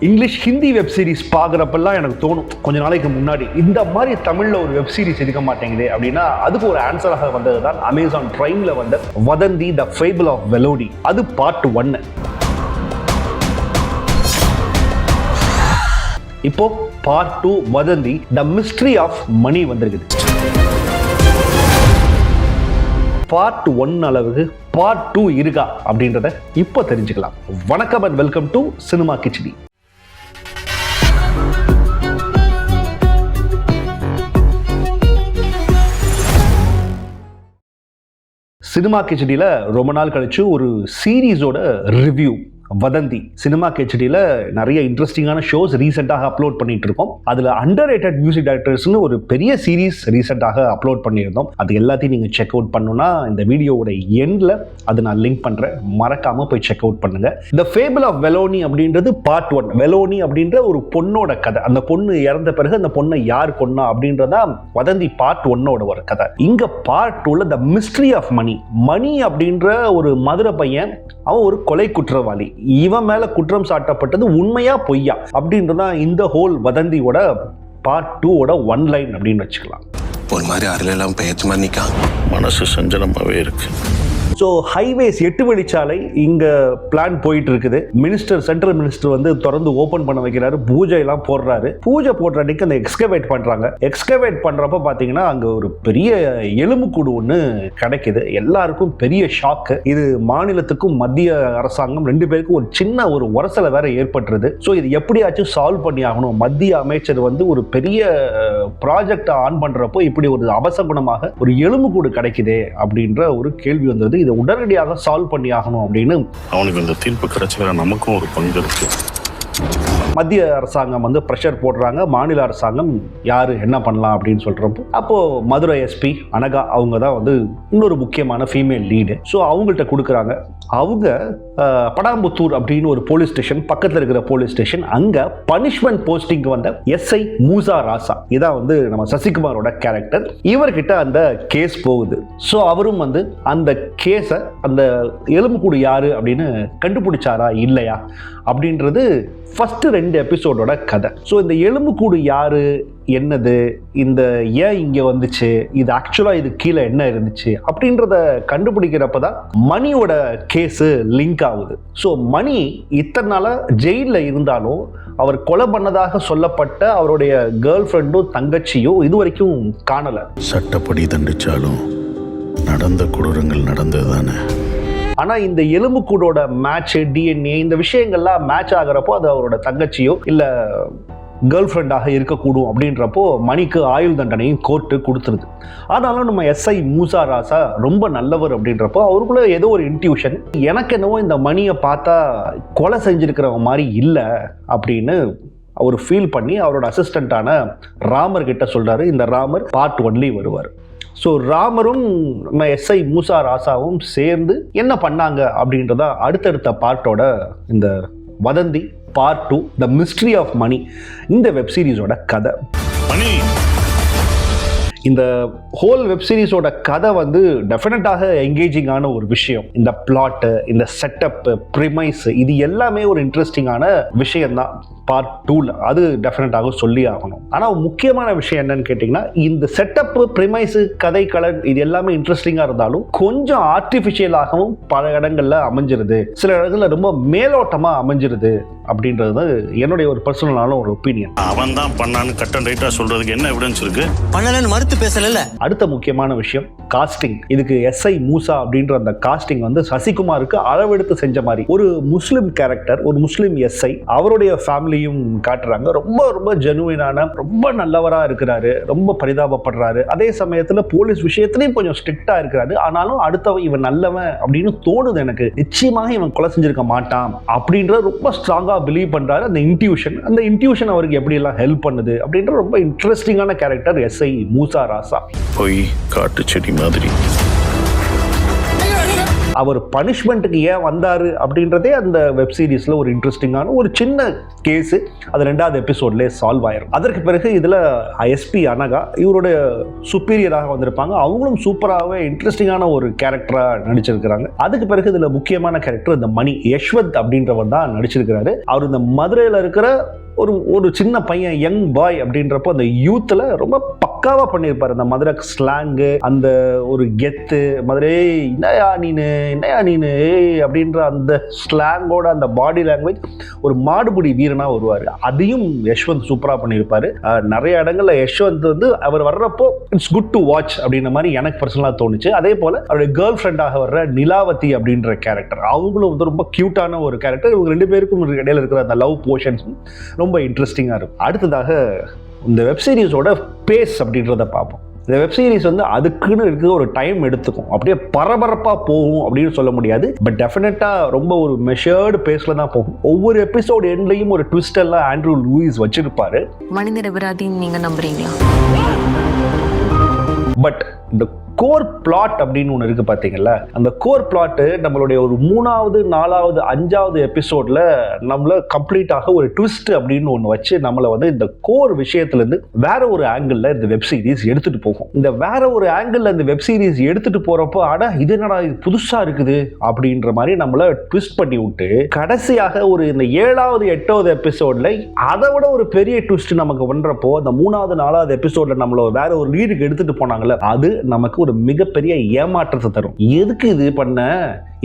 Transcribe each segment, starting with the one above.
English Hindi web series பார்க்குறப்பெல்லாம் எனக்கு தோணும் கொஞ்ச நாளைக்கு முன்னாடி இந்த மாதிரி தமிழில் ஒரு வெப் சீரிஸ் இருக்க மாட்டேங்குது அப்படின்னா அதுக்கு ஒரு ஆன்சராக வந்தது தான் அமேசான் பிரைமில் வந்த வதந்தி த ஃபேபிள் ஆஃப் வெலோடி. அது பார்ட் 1. இப்போ பார்ட் 2 வதந்தி த மிஸ்ட்ரி ஆஃப் மணி வந்திருக்குது. பார்ட் 1 அளவுக்கு பார்ட் 2 இருக்கா அப்படின்றத இப்போ தெரிஞ்சுக்கலாம். வணக்கம் and welcome to cinema khichdi. Cinema கிச்சடியில் ரொம்ப நாள் கழிச்சு ஒரு சீரீஸோட ரிவ்யூ வதந்தி. சினிமா கிச்சடியில் நிறைய இன்ட்ரெஸ்டிங்கான ஷோஸ் ரீசெண்டாக அப்லோட் பண்ணிட்டு இருக்கோம். அதில் அண்டர் ரேட்டட் மியூசிக் டைரக்டர்ஸ்னு ஒரு பெரிய சீரீஸ் ரீசெண்டாக அப்லோட் பண்ணியிருந்தோம். அது எல்லாத்தையும் நீங்கள் செக் அவுட் பண்ணணும்னா இந்த வீடியோவோட எண்டில் அது நான் லிங்க் பண்ணுறேன், மறக்காமல் போய் செக் அவுட் பண்ணுங்க. த ஃபேபிள் ஆஃப் வெலோனி அப்படின்றது பார்ட் 1. வெலோனி அப்படின்ற ஒரு பொண்ணோட கதை. அந்த பொண்ணு இறந்த பிறகு அந்த பொண்ணை யார் கொன்னா அப்படின்றதா வதந்தி பார்ட் 1 ஒரு கதை. இங்க பார்ட் 2ல the mystery of Mani. Mani அப்படின்ற ஒரு மதுரை பையன், அவன் ஒரு கொலை குற்றவாளி. இவன் மேல குற்றம் சாட்டப்பட்டது உண்மையா பொய்யா அப்படின்றதான் இந்த ஹோல் வதந்தியோட பார்ட் 2 ஒன் லைன் அப்படின்னு வச்சுக்கலாம். ஒரு மாதிரி அருளெல்லாம் பெயர்ச்சி மாதிரி நிற்கா, மனசு சஞ்சலமாகவே இருக்கு. ஸோ ஹைவேஸ் 8 வழிச்சாலை இங்கே பிளான் போயிட்டு இருக்குது. சென்ட்ரல் மினிஸ்டர் வந்து திறந்து ஓப்பன் பண்ண வைக்கிறாரு, பூஜை எல்லாம் போடுறாரு. பூஜை போடுற அன்னைக்கு அந்த எக்ஸ்கவேட் பண்ணுறாங்க. எக்ஸ்கவேட் பண்ணுறப்ப பார்த்தீங்கன்னா அங்கே ஒரு பெரிய எலும்புக்கூடு ஒன்று கிடைக்குது. எல்லாருக்கும் பெரிய ஷாக்கு. இது மாநிலத்துக்கும் மத்திய அரசாங்கம் ரெண்டு பேருக்கும் ஒரு சின்ன ஒரு உரசலை வேற ஏற்பட்டுருது. ஸோ இது எப்படியாச்சும் சால்வ் பண்ணி ஆகணும். மத்திய அமைச்சர் வந்து ஒரு பெரிய ப்ராஜெக்ட் ஆன் பண்ணுறப்போ இப்படி ஒரு அவசகுணமாக ஒரு எலும்புக்கூடு கிடைக்குதே அப்படின்ற ஒரு கேள்வி வந்தது. இதை உடனடியாக சால்வ் பண்ணி ஆகணும் அப்படின்னு அவனுக்கு இந்த தீர்ப்பு கிடைச்சதுல நமக்கும் ஒரு பங்கு இருக்கு. மத்திய அரசாங்கம் வந்து ப்ரெஷர் போடுறாங்க. மாநில அரசாங்கம் யாரு என்ன பண்ணலாம் அப்படின்னு சொல்றப்போ அப்போ மதுரை எஸ்பி அனகா அவங்க தான் வந்து இன்னொரு முக்கியமான ஃபீமேல் லீடு. ஸோ அவங்கள்ட்ட கொடுக்குறாங்க. அவங்க படாம்புத்தூர் அப்படின்னு ஒரு போலீஸ் ஸ்டேஷன், பக்கத்தில் இருக்கிற போலீஸ் ஸ்டேஷன், அங்க பனிஷ்மெண்ட் போஸ்டிங் வந்த எஸ்ஐ மூசா ராசா, இதான் வந்து நம்ம சசிகுமாரோட கேரக்டர். இவர்கிட்ட அந்த கேஸ் போகுது. ஸோ அவரும் வந்து அந்த கேஸை, அந்த எலும்புக்கூடு யாரு அப்படின்னு கண்டுபிடிச்சாரா இல்லையா அப்படின்றது ஃபர்ஸ்ட் 2 எபிசோடோட கதை. ஸோ இந்த எலும்புக்கூடு யாரு, என்னது, இந்த ஏன் இங்கே வந்துச்சு, இது ஆக்சுவலாக இது கீழே என்ன இருந்துச்சு அப்படின்றத கண்டுபிடிக்கிறப்ப தான் மணியோட கேஸு லிங்க் ஆகுது. ஸோ மணி இத்தனை நாளாக ஜெயிலில் இருந்தாலும் அவர் கொலை பண்ணதாக சொல்லப்பட்ட அவருடைய கேர்ள் ஃப்ரெண்டும் தங்கச்சியும் இது வரைக்கும் காணலை. சட்டப்படி தண்டிச்சாலும் நடந்த கொடூரங்கள் நடந்தது தானே. ஆனால் இந்த எலும்புக்கூடோட மேட்ச், டிஎன்ஏ, இந்த விஷயங்கள்லாம் மேட்ச் ஆகிறப்போ அது அவரோட தங்கச்சியோ இல்லை கேர்ள் ஃப்ரெண்டாக இருக்கக்கூடும் அப்படின்றப்போ மணிக்கு ஆயுள் தண்டனையும் கோர்ட்டு கொடுத்துருது. ஆனாலும் நம்ம எஸ்ஐ மூசா ராசா ரொம்ப நல்லவர் அப்படின்றப்போ அவருக்குள்ள ஏதோ ஒரு இன்ட்யூஷன், எனக்கு என்னவோ இந்த மணியை பார்த்தா கொலை செஞ்சிருக்கிறவங்க மாதிரி இல்லை அப்படின்னு அவர் ஃபீல் பண்ணி அவரோட அசிஸ்டண்ட்டான ராமர் கிட்ட சொல்றாரு. இந்த ராமர் பார்ட் 1 வருவார். ஸோ ராமரும் நம்ம எஸ்ஐ மூசா ராசாவும் சேர்ந்து என்ன பண்ணாங்க அப்படின்றதா அடுத்தடுத்த பார்ட்டோட இந்த Vadhandhi part 2 the mystery of மணி இந்த வெப் சீரிஸோட கதை. இந்த ஹோல் வெப் சீரிஸோட கதை வந்து டெஃபினட்டாக என்கேஜிங்கான ஒரு விஷயம். இந்த பிளாட்டு, இந்த செட்டப்பு, ப்ரிமைஸ், இது எல்லாமே ஒரு இன்ட்ரெஸ்டிங்கான விஷயம்தான் பார்ட் 2ல. அது டெஃபினட்டாக சொல்லி ஆகணும். ஆனால் முக்கியமான விஷயம் என்னன்னு கேட்டிங்கன்னா, இந்த செட்டப்பு, ப்ரிமைஸு, கதை கலர் இது எல்லாமே இன்ட்ரெஸ்டிங்காக இருந்தாலும் கொஞ்சம் ஆர்டிஃபிஷியலாகவும் பல இடங்களில் அமைஞ்சிருது, சில இடங்களில் ரொம்ப மேலோட்டமாக அமைஞ்சிருது அப்படின்றது என்னுடைய ஒரு பர்சனலான ஒரு ஒப்பீனியன். அவன் தான் பண்ணான்னு கட் அண்ட் ரைட்டா சொல்றதுக்கு என்ன எவிடன்ஸ் இருக்கு? பண்ணலன்னு மறுத்து பேசல. அடுத்த முக்கியமான விஷயம் காஸ்டிங். இதுக்கு எஸ்ஐ மூசா அப்படின்ற அந்த காஸ்டிங் வந்து சசிகுமாருக்கு அளவெடுத்து செஞ்ச மாதிரி ஒரு முஸ்லிம் கேரக்டர், ஒரு முஸ்லிம் எஸ்ஐ, அவருடைய ஃபேமிலியும் காட்டுறாங்க. ரொம்ப ரொம்ப ஜெனுவினான, ரொம்ப நல்லவரா இருக்கிறாரு, ரொம்ப பரிதாபப்படுறாரு. அதே சமயத்துல போலீஸ் விஷயத்திலையும் கொஞ்சம் ஸ்ட்ரிக்டா இருக்கிறாரு. ஆனாலும் அடுத்தவன் இவன் நல்லவன் அப்படின்னு தோணுது எனக்கு. நிச்சயமாக இவன் கொலை செஞ்சிருக்க மாட்டான் அப்படின்ற ரொம்ப ஸ்ட்ராங்கா பிலீவ் பண்றாரு. அந்த இன்ட்யூஷன் அவருக்கு எப்படி எல்லாம் ஹெல்ப் பண்ணுது அப்படின்ற ரொம்ப இன்ட்ரெஸ்டிங்கான கேரக்டர் எஸ்ஐ மூசா ராசா. போய் காட்டு செடி மாதிரி அவர் பனிஷ்மெண்ட்டுக்கு ஏன் வந்தாரு அப்படின்றதே அந்த வெப் சீரிஸ்ல ஒரு இன்ட்ரெஸ்டிங்கான ஒரு சின்ன கேஸ். அது 2வது எபிசோட்லேயே சால்வ் ஆயிரும். அதற்கு பிறகு இதுல எஸ்பி அனகா இவருடைய சுப்பீரியராக வந்திருப்பாங்க. அவங்களும் சூப்பராகவே இன்ட்ரெஸ்டிங்கான ஒரு கேரக்டரா நடிச்சிருக்கிறாங்க. அதுக்கு பிறகு இதுல முக்கியமான கேரக்டர் இந்த மணி யஷ்வந்த் அப்படின்றவர் தான் நடிச்சிருக்கிறாரு. அவர் இந்த மதுரையில் இருக்கிற ஒரு சின்ன பையன், யங் பாய் அப்படின்றப்போ அந்த யூத்தில் ரொம்ப பக்காவா பண்ணியிருப்பார். அந்த மதுரை ஸ்லாங்கு, அந்த ஒரு கெத்து, மதுரை என்னையா நீனு அப்படின்ற அந்த ஸ்லாங்கோட அந்த பாடி லாங்குவேஜ் ஒரு மாடுபிடி வீரனா வருவார். அதையும் யஷ்வந்த் சூப்பராக பண்ணியிருப்பாரு. நிறைய இடங்கள்ல யஷ்வந்த் வந்து அவர் வர்றப்போ இட்ஸ் குட் டு வாட்ச் அப்படின்ற மாதிரி எனக்கு பர்சனலாக தோணுச்சு. அதே போல அவருடைய கேர்ள் ஃப்ரெண்டாக வர்ற நிலாவதி அப்படின்ற கேரக்டர், அவங்களும் வந்து ரொம்ப கியூட்டான ஒரு கேரக்டர். இவங்க 2 பேருக்கும் இடையில இருக்கிற அந்த லவ் போர்ஷன்ஸ் ரொம்ப இன்ட்ரெஸ்டிங்காக இருக்கும். அடுத்ததாக இந்த வெப் சீரிஸோட பேஸ் அப்படின்றத பார்ப்போம். இந்த வெப் சீரிஸ் வந்து அதுக்குன்னு இருக்க ஒரு டைம் எடுத்துக்கும். அப்படியே பரபரப்பாக போகும் அப்படின்னு சொல்ல முடியாது. பட் டெஃபினட்டாக ரொம்ப ஒரு மெஷர்டு பேஸில் தான் போகும். ஒவ்வொரு எபிசோடு எண்ட்லையும் ஒரு ட்விஸ்ட் எல்லாம் ஆண்ட்ரூ லூயிஸ் வச்சிருப்பாரு. மனித நிபராதின்னு நீங்க நம்புறீங்களா? பட் இந்த கோர் பிளாட் அப்படின்னு ஒன்று இருக்கு பார்த்தீங்களா, அந்த கோர் பிளாட்டு நம்மளுடைய ஒரு 3வது 4வது 5வது எபிசோட்ல நம்மள கம்ப்ளீட்டாக ஒரு ட்விஸ்ட் அப்படின்னு ஒன்று வச்சு நம்மளை வந்து இந்த கோர் விஷயத்துலேருந்து வேற ஒரு ஆங்கிளில் இந்த வெப் சீரிஸ் எடுத்துட்டு போகும். இந்த வேற ஒரு ஆங்கிளில் இந்த வெப் சீரிஸ் எடுத்துட்டு போறப்போ இது என்னடா இது புதுசா இருக்குது அப்படின்ற மாதிரி நம்மளை ட்விஸ்ட் பண்ணி விட்டு கடைசியாக ஒரு இந்த 7வது 8வது எபிசோட்ல அதை விட ஒரு பெரிய ட்விஸ்ட் நமக்கு பண்றப்போ அந்த 3வது 4வது எபிசோட்ல நம்மள வேற ஒரு லீடுக்கு எடுத்துட்டு போனாங்கல்ல, அது நமக்கு ஒரு மிகப்பெரிய ஏமாற்றத்தை தரும். எதுக்கு இது பண்ண,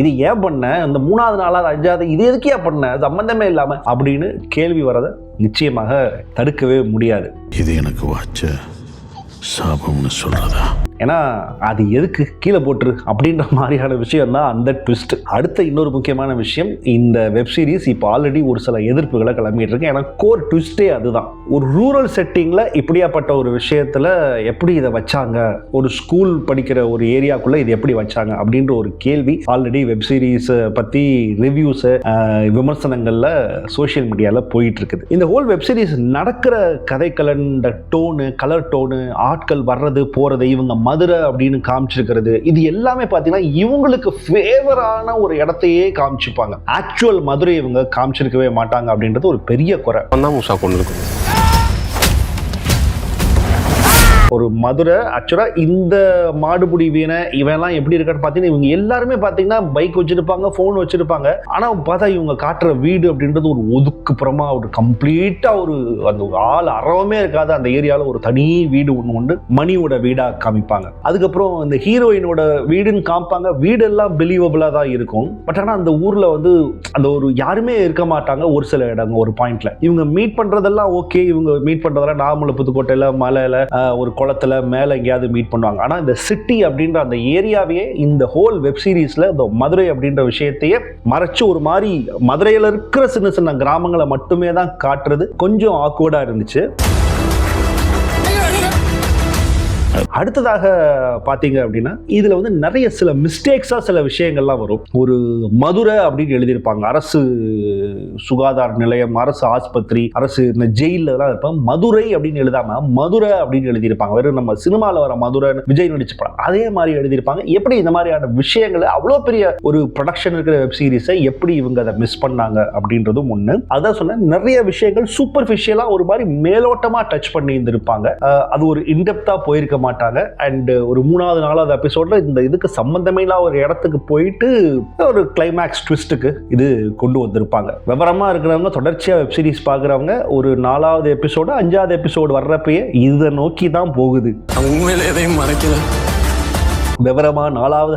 இது ஏன் பண்ண, இந்த 3வது 4வது 5வது இது எதுக்கே பண்ண, சம்பந்தமே இல்லாம அப்படின்னு கேள்வி வரதை நிச்சயமாக தடுக்கவே முடியாது. இது எனக்கு வாச்ச சாபம்னு சொல்றதா? ஏன்னா அது எதுக்கு கீழே போட்டுரு அப்படின்ற மாதிரியான விஷயம் தான் அந்த ட்விஸ்ட். அடுத்த இன்னொரு முக்கியமான விஷயம், இந்த வெப் சீரிஸ் இப்போ ஆல்ரெடி ஒரு சில எதிர்ப்புகளை கிளம்பிட்டு இருக்கு. ஏன்னா கோர் ட்விஸ்டே அதுதான். ஒரு ரூரல் செட்டிங்கில் இப்படியாப்பட்ட ஒரு விஷயத்தில் எப்படி இதை வச்சாங்க, ஒரு ஸ்கூல் படிக்கிற ஒரு ஏரியாக்குள்ளே இது எப்படி வச்சாங்க அப்படின்ற ஒரு கேள்வி ஆல்ரெடி வெப் சீரிஸை பற்றி ரிவ்யூஸு விமர்சனங்களில் சோஷியல் மீடியாவில் போயிட்டு இருக்குது. இந்த ஹோல் வெப் சீரிஸ் நடக்கிற கதைக்கலன், டோனு, கலர் டோனு, ஆட்கள் வர்றது போகிறது, இவங்க மதுரை அப்படின்னு காமிச்சிருக்கிறது, இது எல்லாமே பார்த்தீங்கன்னா இவங்களுக்கு ஃபேவரான ஒரு இடத்தையே காமிச்சிருப்பாங்க. ஆக்சுவல் மதுரை இவங்க காமிச்சிருக்கவே மாட்டாங்க அப்படின்றது ஒரு பெரிய குறை. ஒரு மதுரை ஆக்சுவலாக இந்த மாடுபிடி வீணை இவெல்லாம் எப்படி இருக்கான்னு பார்த்தீங்கன்னா இவங்க எல்லாருமே பார்த்தீங்கன்னா பைக் வச்சிருப்பாங்க, ஃபோன் வச்சிருப்பாங்க. ஆனால் பார்த்தா இவங்க காட்டுற வீடு அப்படின்றது ஒரு ஒதுக்குப்புறமா ஒரு கம்ப்ளீட்டாக ஒரு அந்த ஆள் அறவமே இருக்காது அந்த ஏரியாவில் ஒரு தனி வீடு ஒன்று உண்டு, மணியோட வீடாக காமிப்பாங்க. அதுக்கப்புறம் இந்த ஹீரோயினோட வீடுன்னு காமிப்பாங்க. வீடெல்லாம் பிலீவபிளாக தான் இருக்கும். பட் ஆனால் அந்த ஊரில் வந்து அந்த ஒரு யாருமே இருக்க மாட்டாங்க. ஒரு சில இடங்க ஒரு பாயிண்ட்ல இவங்க மீட் பண்ணுறதெல்லாம் ஓகே, இவங்க மீட் பண்ணுறதெல்லாம் நாமல புதுக்கோட்டையில் மலையில் ஒரு குளத்துல மேல எங்கேயாவது மீட் பண்ணுவாங்க. ஆனா இந்த சிட்டி அப்படின்ற அந்த ஏரியாவையே இந்த ஹோல் வெப் சீரிஸ்ல இந்த மதுரை அப்படின்ற விஷயத்தையே மறைச்சு ஒரு மாதிரி மதுரையில இருக்கிற சின்ன சின்ன கிராமங்களை மட்டுமே தான் காட்டுறது கொஞ்சம் ஆக்வர்டா இருந்துச்சு. அடுத்ததாக பார்த்தீங்க அப்படின்னா இதில் வந்து நிறைய சில மிஸ்டேக்ஸாக சில விஷயங்கள்லாம் வரும். ஒரு மதுரை அப்படின்னு எழுதியிருப்பாங்க, அரசு சுகாதார நிலையம், அரசு ஆஸ்பத்திரி, அரசு இந்த ஜெயிலில் தான் இருப்பாங்க. மதுரை அப்படின்னு எழுதாம மதுரை அப்படின்னு எழுதியிருப்பாங்க. வெறும் நம்ம சினிமாவில் வர மதுரை விஜய் நடிச்ச படம் அதே மாதிரி எழுதியிருப்பாங்க. எப்படி இந்த மாதிரியான விஷயங்களை அவ்வளோ பெரிய ஒரு ப்ரொடக்ஷன் இருக்கிற வெப் சீரிஸை எப்படி இவங்க அதை மிஸ் பண்ணாங்க அப்படின்றதும் ஒன்று. அதான் சொன்னேன், நிறைய விஷயங்கள் சூப்பர்ஃபிஷியலாக ஒரு மாதிரி மேலோட்டமாக டச் பண்ணி இருந்திருப்பாங்க. அது ஒரு இன்டெப்த்தாக போயிருக்க மாட்டாங்க. அண்ட் ஒரு 3வது 4வது எபிசோட்ல இந்த இதுக்கு சம்பந்தமே இல்லாத ஒரு இடத்துக்கு போயிட்டு ஒரு கிளைமேக்ஸ் ட்விஸ்ட்டுக்கு இது கொண்டு வந்திருப்பாங்க. விவரமா இருக்கிறவங்க, தொடர்ச்சியா வெப் சீரிஸ் பார்க்குறவங்க ஒரு 4வது எபிசோடு 5வது எபிசோடு வர்றப்பயே இதை நோக்கி தான் போகுது. உண்மையில எதையும் மறைக்கல. விவரமா 4வது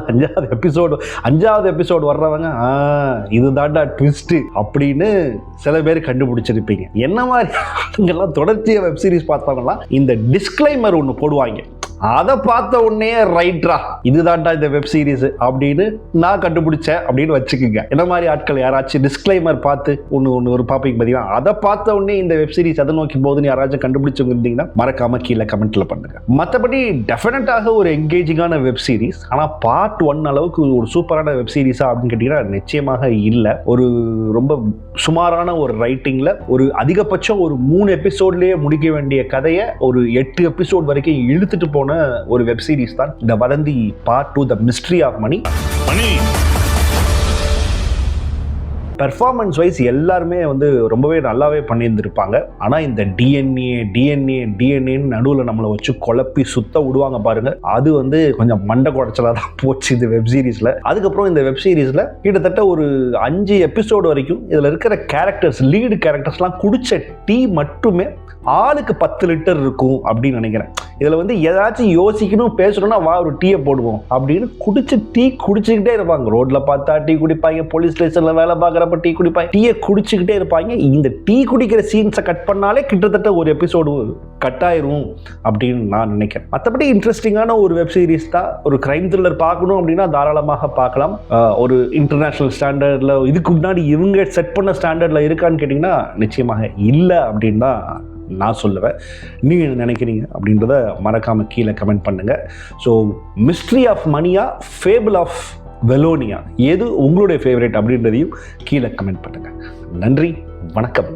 5வது எபிசோடு வர்றவங்க இதுதான்டா ட்விஸ்ட் அப்படின்னு சில பேர் கண்டுபிடிச்சிருப்பீங்க. என்ன மாதிரி இங்கெல்லாம் தொடர்ச்சியா வெப் சீரிஸ் பார்த்தவங்கலாம் இந்த டிஸ்க்ளைமர் ஒன்று போடுவாங்க. அதை பார்த்த உடனே ரைட்ரா இதுதான்டா இந்த வெப் சீரிஸ் அப்படின்னு நான் கண்டுபிடிச்சேன் அப்படின்னு வச்சுக்கோங்க. என்ன மாதிரி ஆட்கள் யாராச்சும் டிஸ்க்ளைமர் பார்த்து ஒன்று ஒரு பார்ப்பீங்க பார்த்தீங்கன்னா, அதை பார்த்த உடனே இந்த வெப் சீரிஸ் அதை நோக்கி போகுதுன்னு யாராச்சும் கண்டுபிடிச்சவங்க இருந்தீங்கன்னா மறக்காம கீழே கமெண்ட்ல பண்ணுங்க. மற்றபடி டெஃபினட்டாக ஒரு என்கேஜிங்கான வெப் சீரிஸ். ஆனால் பார்ட் 1 அளவுக்கு ஒரு சூப்பரான வெப் சீரிஸா அப்படின்னு கேட்டீங்கன்னா நிச்சயமாக இல்லை. ஒரு ரொம்ப சுமாரான ஒரு ரைட்டிங்ல ஒரு அதிகபட்சம் ஒரு 3 எபிசோட்லயே முடிக்க வேண்டிய கதையை ஒரு 8 எபிசோட் வரைக்கும் இழுத்துட்டு போன ஒரு வெப் சீரிஸ் தான் இந்த Vadhandhi part 2 the mystery of மணி. பெர்ஃபார்மன்ஸ் வைஸ் எல்லாருமே வந்து ரொம்பவே நல்லாவே பண்ணியிருந்திருப்பாங்க. ஆனால் இந்த டிஎன்ஏன்னு நடுவில் நம்மளை வச்சு குழப்பி சுத்த விடுவாங்க பாருங்க, அது வந்து கொஞ்சம் மண்டை குடைச்சலாக தான் போச்சு இந்த வெப் சீரிஸில். அதுக்கப்புறம் இந்த வெப் சீரிஸில் கிட்டத்தட்ட ஒரு 5 எபிசோடு வரைக்கும் இதில் இருக்கிற கேரக்டர்ஸ், லீடு கேரக்டர்ஸ்லாம் குடிச்ச டீ மட்டுமே ஆளுக்கு 10 லிட்டர் இருக்கும் அப்படின்னு நினைக்கிறேன். இதில் வந்து ஏதாச்சும் யோசிக்கணும், பேசணும்னா வா ஒரு டீயை போடுவோம் அப்படின்னு குடிச்சு டீ குடிச்சுக்கிட்டே இருப்பாங்க. ரோட்ல பார்த்தா டீ குடிப்பாங்க, போலீஸ் ஸ்டேஷன்ல வேலை பார்க்குறப்ப டீ குடிப்பாங்க, டீயை குடிச்சுக்கிட்டே இருப்பாங்க. இந்த டீ குடிக்கிற சீன்ஸை கட் பண்ணாலே கிட்டத்தட்ட ஒரு எபிசோடு கட் ஆயிரும் அப்படின்னு நான் நினைக்கிறேன். மற்றபடி இன்ட்ரெஸ்டிங்கான ஒரு வெப் சீரிஸ் தான். ஒரு கிரைம் த்ரில்லர் பார்க்கணும் அப்படின்னா தாராளமாக பார்க்கலாம். ஒரு இன்டர்நேஷனல் ஸ்டாண்டர்டில் இதுக்கு முன்னாடி இவங்க செட் பண்ண ஸ்டாண்டர்டில் இருக்கான்னு கேட்டிங்கன்னா நிச்சயமாக இல்லை அப்படின்னு தான் நான் சொல்லுவேன். நீங்கள் என்ன நினைக்கிறீங்க அப்படின்றத மறக்காமல் கீழே கமெண்ட் பண்ணுங்கள். ஸோ மிஸ்ட்ரி ஆஃப் மணியா, ஃபேபிள் ஆஃப் வெலோனியா, எது உங்களுடைய ஃபேவரட் அப்படின்றதையும் கீழே கமெண்ட் பண்ணுங்கள். நன்றி, வணக்கம்.